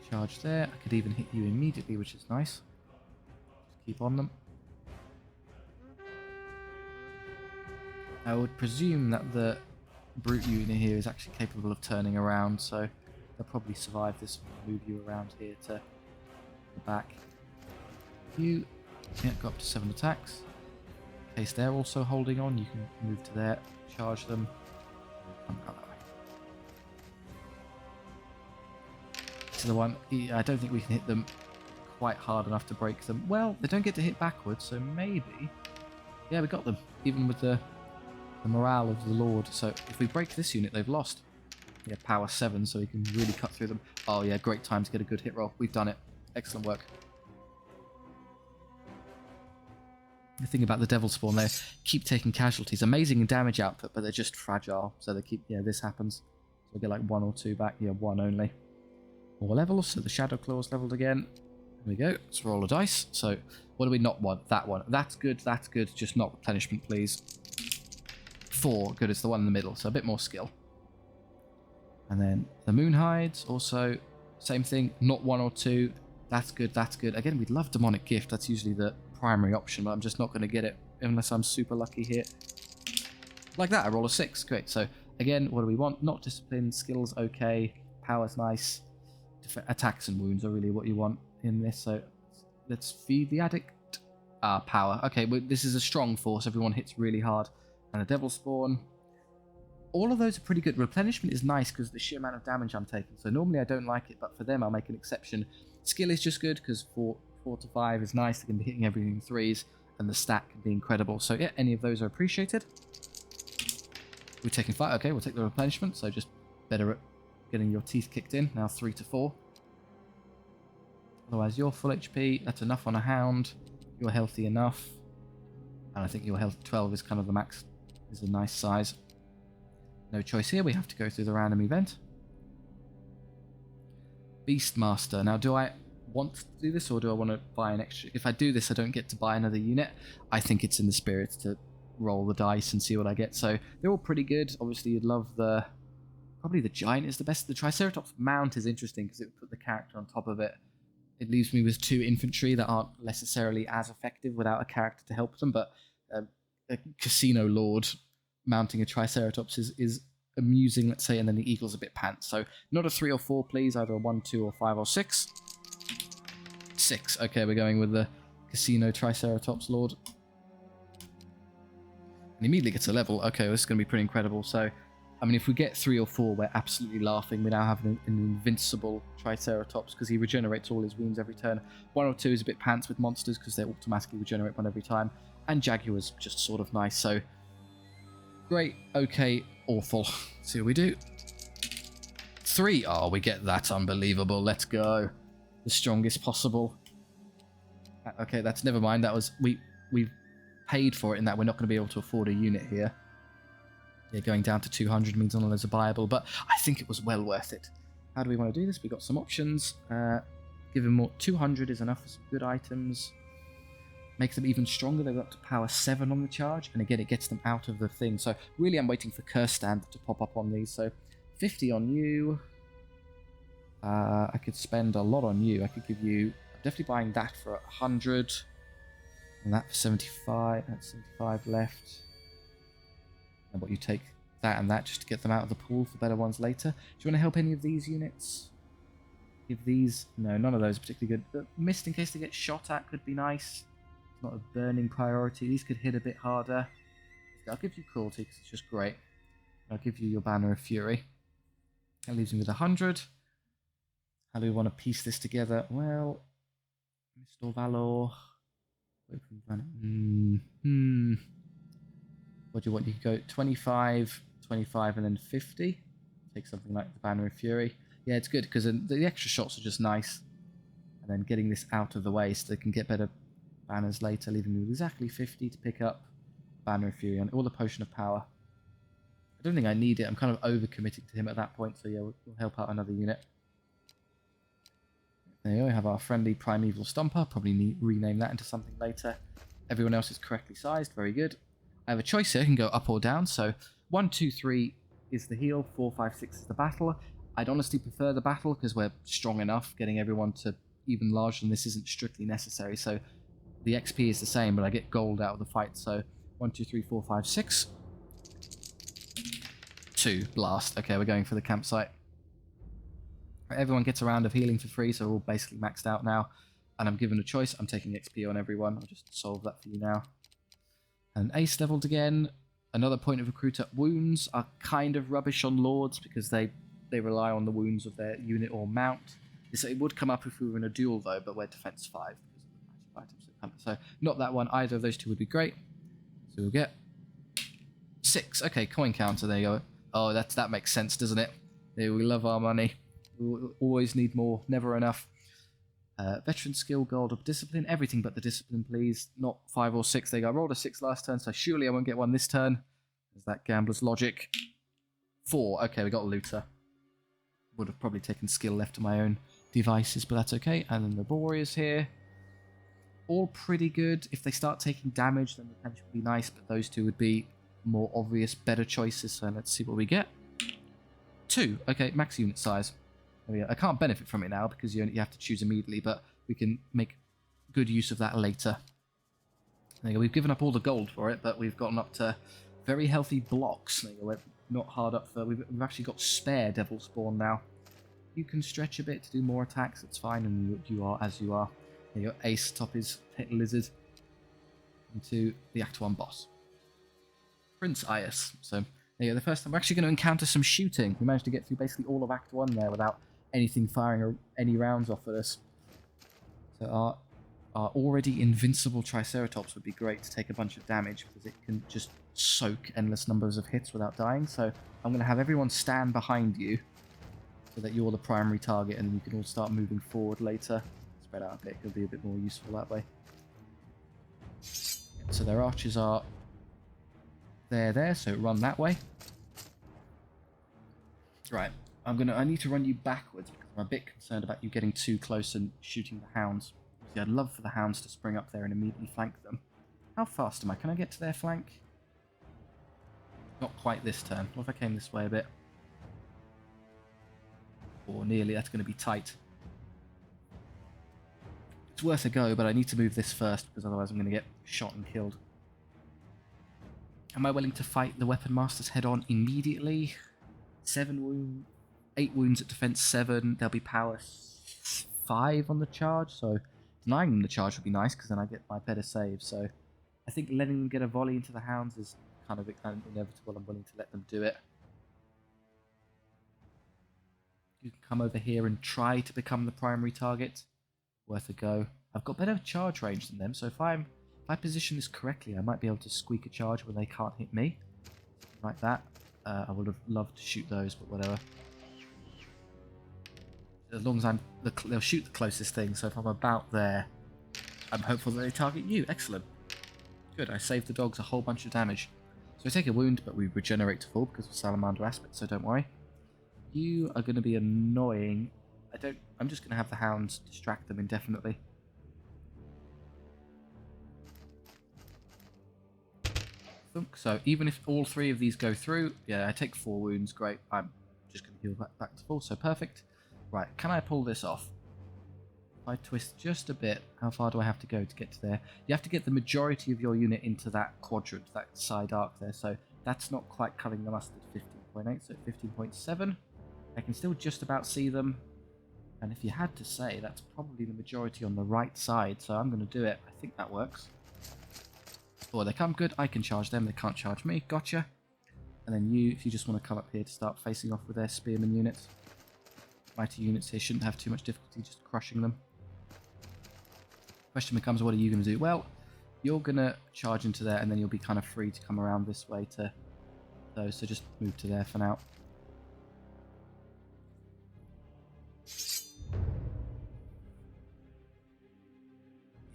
Charge there. I could even hit you immediately, which is nice. Just keep on them. I would presume that the brute unit here is actually capable of turning around, so they'll probably survive this and move you around here to the back. You go up to 7 attacks. In case they're also holding on, you can move to there, charge them, come that way. to the one. I don't think we can hit them quite hard enough to break them. Well, they don't get to hit backwards, so maybe... Yeah, we got them, even with the morale of the Lord. So if we break this unit, they've lost. Yeah, power 7, so we can really cut through them. Oh yeah, great time to get a good hit roll. We've done it. Excellent work. The thing about the Devil Spawn, they keep taking casualties. Amazing in damage output, but they're just fragile. So they keep... Yeah, this happens. So we get like 1 or 2 back. Yeah, 1 only. More levels, so the Shadow Claw's leveled again. There we go. Let's roll a dice. So, what do we not want? That one. That's good, that's good. Just not replenishment, please. 4. Good, it's the one in the middle, so a bit more skill. And then the Moon Hides, also same thing. Not 1 or 2. That's good, that's good. Again, we'd love Demonic Gift. That's usually the primary option, but I'm just not going to get it unless I'm super lucky here. Like that, I roll a 6. Great. So, again, what do we want? Not Discipline. Skill's okay. Power's nice. Attacks and wounds are really what you want in this. So, let's feed the addict. Power. Okay, well, this is a strong force. Everyone hits really hard. And a Devil Spawn. All of those are pretty good. Replenishment is nice because of the sheer amount of damage I'm taking. So normally I don't like it, but for them I'll make an exception. Skill is just good because 4 to 5 is nice. They can be hitting everything in 3s, and the stat can be incredible. So yeah, any of those are appreciated. We're taking 5. Okay, we'll take the replenishment. So just better at getting your teeth kicked in. Now 3 to 4. Otherwise you're full HP. That's enough on a Hound. You're healthy enough. And I think your health 12 is kind of the max. Is a nice size. No choice here, we have to go through the random event. Beastmaster. Now, do I want to do this, or do I want to buy an extra? If I do this, I don't get to buy another unit. I think it's in the spirit to roll the dice and see what I get. So, they're all pretty good. Obviously, you'd love the... Probably the Giant is the best. The Triceratops Mount is interesting because it would put the character on top of it. It leaves me with 2 infantry that aren't necessarily as effective without a character to help them, but a Casino Lord mounting a Triceratops is amusing, let's say, and then the Eagle's a bit pants. So not a 3 or 4, please. Either a 1, 2, or 5 or 6. 6. Okay, we're going with the Casino Triceratops Lord. And immediately gets a level. Okay, this is going to be pretty incredible. So, I mean, if we get 3 or 4, we're absolutely laughing. We now have an invincible Triceratops because he regenerates all his wounds every turn. 1 or 2 is a bit pants with monsters because they automatically regenerate 1 every time. And Jaguar's just sort of nice. So, great, okay, awful. See what we do. 3. Oh, we get that. Unbelievable. Let's go. The strongest possible. Okay, that's never mind. That was... We've paid for it in that we're not going to be able to afford a unit here. Yeah, going down to 200 means none of those are viable, but I think it was well worth it. How do we want to do this? We've got some options. Give them more. 200 is enough for some good items. Make them even stronger. They've got to power 7 on the charge, and again, it gets them out of the thing. So really, I'm waiting for Curse Stand to pop up on these. So 50 on you. I could spend a lot on you. I could give you... I'm definitely buying that for 100. And that for 75. That's 75 left. And what you take that and that just to get them out of the pool for better ones later. Do you want to help any of these units? Give these... No, none of those are particularly good. But mist in case they get shot at could be nice. It's not a burning priority. These could hit a bit harder. I'll give you cruelty because it's just great. I'll give you your Banner of Fury. That leaves me with 100. How do we want to piece this together? Well, Mr. Valor. What do you want? You could go 25, 25, and then 50. Take something like the Banner of Fury. Yeah, it's good because the extra shots are just nice. And then getting this out of the way so they can get better banners later, leaving me with exactly 50 to pick up Banner of Fury and all the Potion of Power. I don't think I need it. I'm kind of over-committing to him at that point, so yeah, we'll help out another unit. There you go, we have our friendly Primeval Stomper. Probably need rename that into something later. Everyone else is correctly sized. Very good. I have a choice here. I can go up or down. So 1, 2, 3 is the heal. 4, 5, 6 is the battle. I'd honestly prefer the battle because we're strong enough. Getting everyone to even larger than this isn't strictly necessary. So the XP is the same, but I get gold out of the fight. So 1, 2, 3, 4, 5, 6. 2. Blast. Okay, we're going for the campsite. Everyone gets a round of healing for free, so we're all basically maxed out now. And I'm given a choice. I'm taking XP on everyone. I'll just solve that for you now. And ace leveled again. Another point of recruiter. Wounds are kind of rubbish on lords because they rely on the wounds of their unit or mount. It would come up if we were in a duel though, but we're defense 5 because of the magic items that come. So not that one. Either of those two would be great. So we'll get 6. Okay, coin counter. There you go. Oh, that makes sense, doesn't it? Yeah, we love our money. We always need more. Never enough. Veteran skill, gold, or discipline. Everything but the discipline, please. Not 5 or 6. They got rolled a 6 last turn, so surely I won't get one this turn. Is that gambler's logic? 4. Okay, we got a looter. Would have probably taken skill left to my own devices, but that's okay. And then the warriors here. All pretty good. If they start taking damage, then the potential would be nice, but those two would be more obvious, better choices. So let's see what we get. 2. Okay, max unit size. I can't benefit from it now because you have to choose immediately, but we can make good use of that later. There you go. We've given up all the gold for it, but we've gotten up to very healthy blocks. There you go. We're not hard up for... We've actually got spare devil spawn now. You can stretch a bit to do more attacks. It's fine, and you are as you are. There you go. Ace top his pet lizard into the Act 1 boss. Prince Ias. So there you go. The first time we're actually going to encounter some shooting. We managed to get through basically all of Act 1 there without anything firing any rounds off at us. So our already invincible Triceratops would be great to take a bunch of damage because it can just soak endless numbers of hits without dying. So I'm going to have everyone stand behind you so that you're the primary target and you can all start moving forward later. Spread out a bit, it'll be a bit more useful that way. So their archers are there, so run that way. Right. I need to run you backwards because I'm a bit concerned about you getting too close and shooting the hounds. See, I'd love for the hounds to spring up there and immediately flank them. How fast am I? Can I get to their flank? Not quite this turn. What if I came this way a bit? Or nearly. That's going to be tight. It's worth a go, but I need to move this first because otherwise I'm going to get shot and killed. Am I willing to fight the Weapon Masters head on immediately? 7 wounds. 8 wounds at defense 7. There'll be power 5 on the charge, so denying them the charge would be nice because then I get my better save. So I think letting them get a volley into the hounds is kind of inevitable. I'm willing to let them do it. You can come over here and try to become the primary target. Worth a go. I've got better charge range than them, so if I position this correctly, I might be able to squeak a charge where they can't hit me. Like that. I would have loved to shoot those, but whatever. As long as they'll shoot the closest thing, so if I'm about there, I'm hopeful that they target you. Excellent. Good, I saved the dogs a whole bunch of damage. So we take a wound, but we regenerate to full because of Salamander Aspect, so don't worry. You are going to be annoying. I'm just going to have the hounds distract them indefinitely. So even if all 3 of these go through, yeah, I take 4 wounds, great. I'm just going to heal back to full, so perfect. Right, can I pull this off? If I twist just a bit, how far do I have to go to get to there? You have to get the majority of your unit into that quadrant, that side arc there, so that's not quite cutting the mustard. 15.8, so 15.7. I can still just about see them, and if you had to say, that's probably the majority on the right side, so I'm going to do it. I think that works. Oh, they come good. I can charge them. They can't charge me. Gotcha. And then you, if you just want to come up here to start facing off with their spearman units. Mighty units here shouldn't have too much difficulty just crushing them. Question becomes, what are you going to do? Well, you're going to charge into there, and then you'll be kind of free to come around this way to those. So just move to there for now.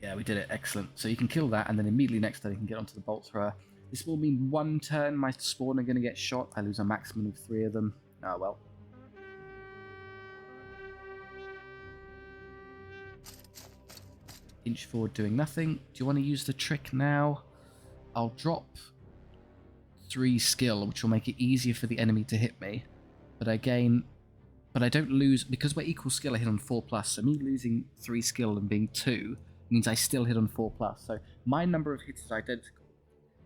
Yeah, we did it. Excellent. So you can kill that, and then immediately next turn you can get onto the bolt thrower. This will mean 1 turn my spawn are going to get shot. I lose a maximum of 3 of them. Oh well. Inch forward doing nothing. Do you want to use the trick now? I'll drop 3 skill, which will make it easier for the enemy to hit me. But I don't lose, because we're equal skill, I hit on 4+, so me losing 3 skill and being 2 means I still hit on 4+. So my number of hits is identical.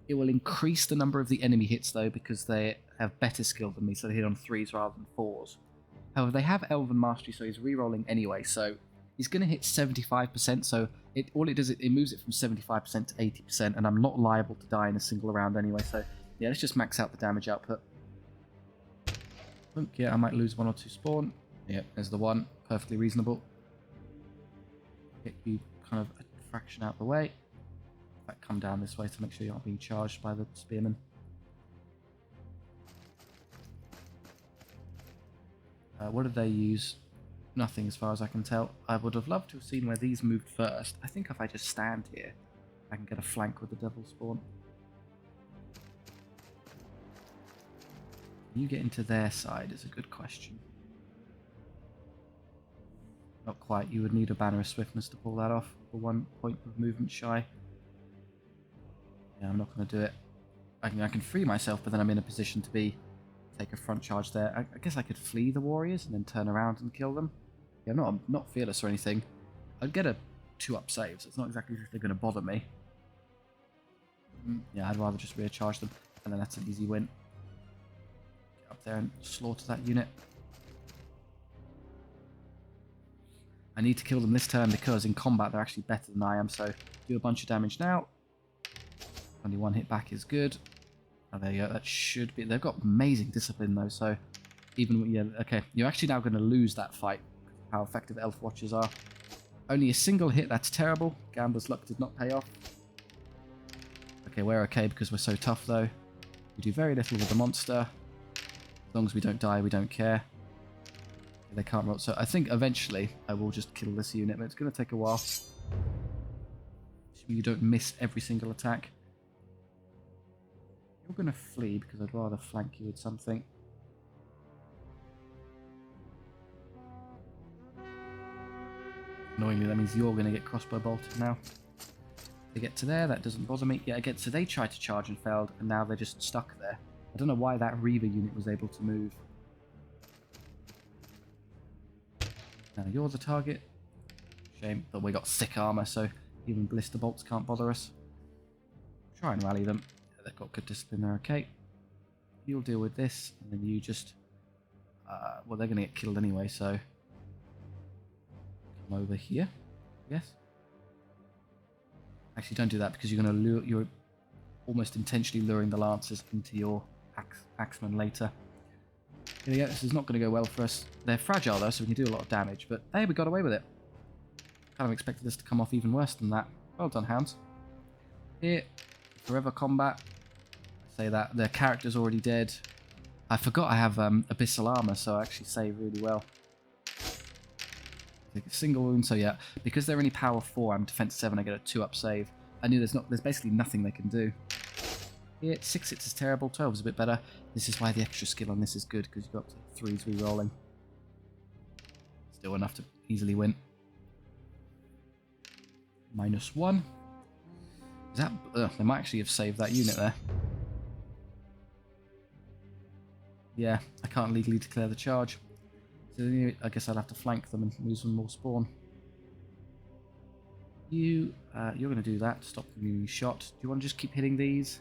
It will increase the number of the enemy hits though, because they have better skill than me, so they hit on 3s rather than 4s. However, they have Elven Mastery, so he's re-rolling anyway, so he's going to hit 75%, so all it does, it moves it from 75% to 80%, and I'm not liable to die in a single round anyway, so yeah, let's just max out the damage output. Yeah, I might lose 1 or 2 spawn. Yep, there's the 1. perfectly reasonable. Get you kind of a fraction out the way. In fact, come down this way to make sure you're not being charged by the spearmen. What did they use? Nothing as far as I can tell. I would have loved to have seen where these moved first. I think if I just stand here, I can get a flank with the devil spawn. Can you get into their side is a good question. Not quite. You would need a banner of swiftness to pull that off. For 1 point of movement shy. Yeah, I'm not going to do it. I can free myself, but then I'm in a position to take a front charge there. I guess I could flee the warriors and then turn around and kill them. Yeah, I'm not fearless or anything. I'd get a 2-up save, so it's not exactly as if they're going to bother me. Yeah, I'd rather just rear charge them, and then that's an easy win. Get up there and slaughter that unit. I need to kill them this turn because in combat they're actually better than I am, so do a bunch of damage now. Only 1 hit back is good. Oh, there you go, that should be... They've got amazing discipline though, so even... Yeah, okay, you're actually now going to lose that fight. How effective elf watchers are. Only a single hit, that's terrible. Gambler's luck did not pay off. Okay, we're okay because we're so tough though. We do very little with the monster. As long as we don't die, we don't care. They can't roll, so I think eventually I will just kill this unit, but it's going to take a while. Assuming you don't miss every single attack. You're going to flee because I'd rather flank you with something. Annoyingly, that means you're going to get crossbow bolted now. They get to there, that doesn't bother me. Yeah, again, so they tried to charge and failed, and now they're just stuck there. I don't know why that Reaver unit was able to move. Now you're the target. Shame, but we got thick armor, so even blister bolts can't bother us. Try and rally them. Yeah, they've got good discipline, they're okay. You'll deal with this, and then you just... well, they're going to get killed anyway, so... Come over here, yes. Actually, don't do that because you're going to lure... You're almost intentionally luring the lancers into your axemen later. Here we go. This is not going to go well for us. They're fragile though, so we can do a lot of damage. But hey, we got away with it. Kind of expected this to come off even worse than that. Well done, hounds. Here, forever combat. I say that their character's already dead. I forgot I have abyssal armor, so I actually save really well. Take a single wound, so yeah, because they're only power 4, I'm defense 7, I get a 2-up save. I knew there's basically nothing they can do. Here, 6 hits is terrible, 12 is a bit better. This is why the extra skill on this is good, because you've got 3s re-rolling. Still enough to easily win. -1. Is that... they might actually have saved that unit there. Yeah, I can't legally declare the charge. So I guess I'll have to flank them and lose one more spawn. You're going to do that to stop them being shot. Do you want to just keep hitting these?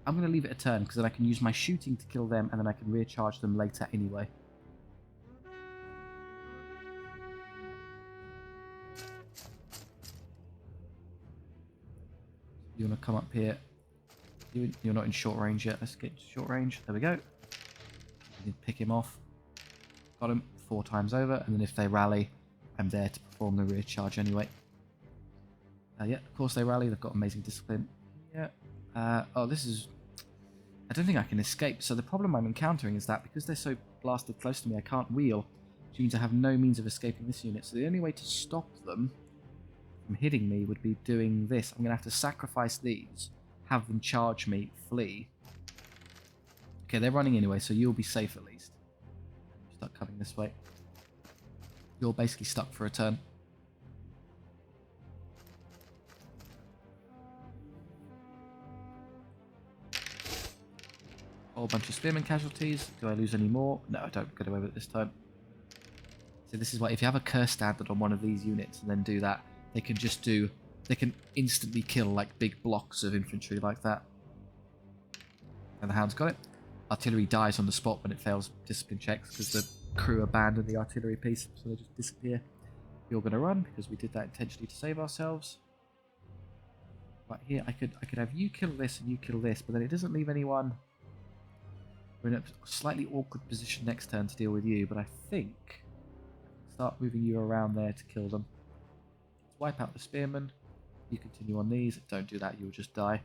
I'm going to leave it a turn because then I can use my shooting to kill them and then I can recharge them later anyway. You want to come up here. You're not in short range yet. Let's get to short range. There we go. You can pick him off. Got him 4 times over, and then if they rally, I'm there to perform the rear charge anyway. Yeah, of course they rally. They've got amazing discipline. Yeah. Oh, this is... I don't think I can escape. So the problem I'm encountering is that because they're so blasted close to me, I can't wheel, which means I have no means of escaping this unit. So the only way to stop them from hitting me would be doing this. I'm going to have to sacrifice these, have them charge me, flee. Okay, they're running anyway, so you'll be safe at least. Start coming this way. You're basically stuck for a turn. Whole bunch of spearman casualties. Do I lose any more? No, I don't get away with it this time. So this is why if you have a curse standard on one of these units and then do that, they can just do... They can instantly kill like big blocks of infantry like that. And the hound's got it. Artillery dies on the spot when it fails discipline checks because the crew abandon the artillery piece, so they just disappear. You're going to run because we did that intentionally to save ourselves. Right here, I could have you kill this and you kill this, but then it doesn't leave anyone. We're in a slightly awkward position next turn to deal with you, but I think start moving you around there to kill them. Let's wipe out the spearmen. You continue on these. Don't do that, you'll just die.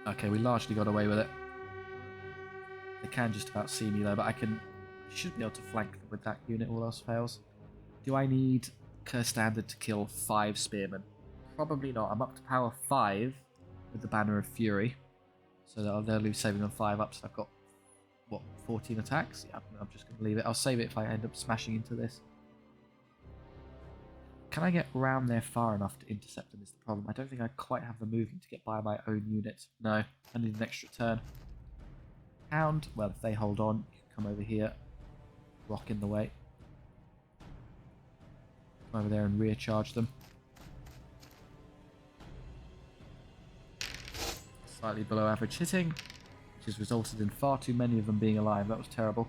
Okay, we largely got away with it. They can just about see me though, but I should be able to flank them with that unit, all else fails. Do I need Kerr Standard to kill 5 spearmen? Probably not. I'm up to power 5 with the Banner of Fury. So they'll lose saving on 5 up, so I've got, what, 14 attacks? Yeah, I'm just going to leave it. I'll save it if I end up smashing into this. Can I get round there far enough to intercept them is the problem. I don't think I quite have the movement to get by my own unit. No, I need an extra turn. Hound, well, if they hold on, you can come over here. Rock in the way. Come over there and rear charge them. Slightly below average hitting, which has resulted in far too many of them being alive. That was terrible.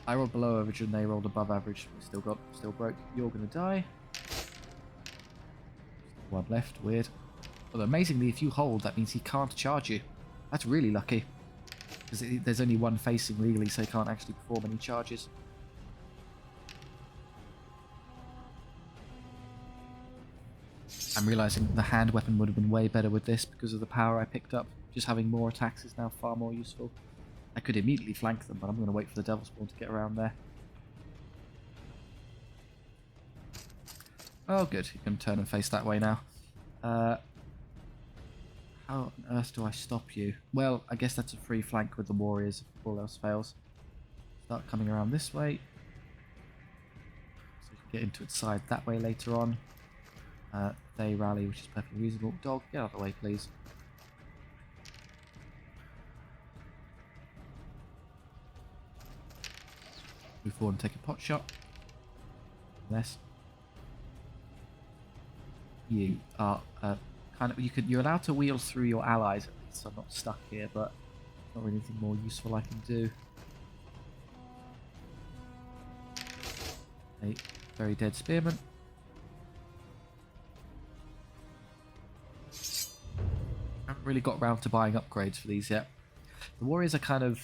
I rolled below average and they rolled above average. We still broke. You're gonna die. One left. Weird. Although amazingly, if you hold, that means he can't charge you. That's really lucky, because there's only one facing legally, so he can't actually perform any charges. I'm realising the hand weapon would have been way better with this because of the power I picked up. Just having more attacks is now far more useful. I could immediately flank them, but I'm going to wait for the Devil Spawn to get around there. Oh good, you can turn and face that way now. How on earth do I stop you? Well, I guess that's a free flank with the warriors if all else fails. Start coming around this way. So you can get into its side that way later on. They rally, which is perfectly reasonable. Dog, get out of the way, please. Move forward and take a pot shot. Unless you are you're allowed to wheel through your allies, so I'm not stuck here, but not really anything more useful I can do. A very dead spearman. Haven't really got round to buying upgrades for these yet. The warriors are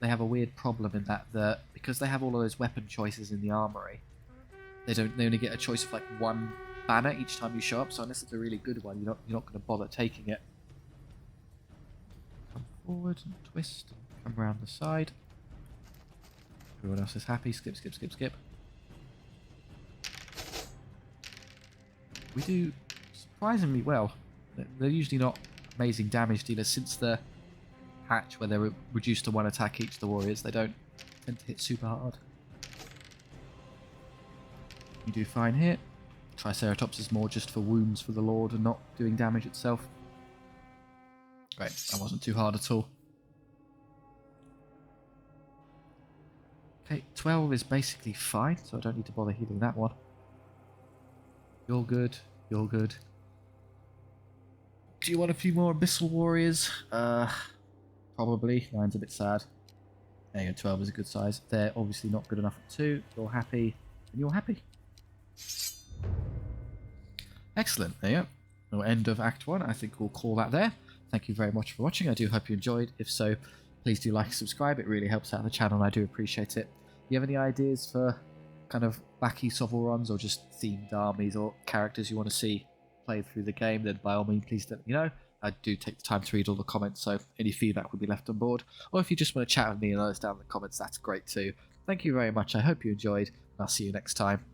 they have a weird problem in that because they have all of those weapon choices in the armory, they only get a choice of like one banner each time you show up, so unless it's a really good one, you're not going to bother taking it. Come forward and twist and come around the side. Everyone else is happy. Skip, skip, skip, skip. We do surprisingly well. They're usually not amazing damage dealers. Since the patch where they're reduced to 1 attack each, the warriors, they don't tend to hit super hard. You do fine here. Triceratops is more just for wounds for the Lord and not doing damage itself. Great, that wasn't too hard at all. Okay, 12 is basically fine, so I don't need to bother healing that one. You're good, you're good. Do you want a few more Abyssal Warriors? Probably. 9's a bit sad. There you go, 12 is a good size. They're obviously not good enough at 2. You're happy, and you're happy. Excellent, there you go. No, end of Act 1. I think we'll call that there. Thank you very much for watching. I do hope you enjoyed. If so, please do like and subscribe. It really helps out the channel and I do appreciate it. Do you have any ideas for kind of wacky SOVL runs or just themed armies or characters you want to see played through the game? Then by all means, please let me know. I do take the time to read all the comments, so any feedback will be left on board. Or if you just want to chat with me and let us down in the comments, that's great too. Thank you very much. I hope you enjoyed, and I'll see you next time.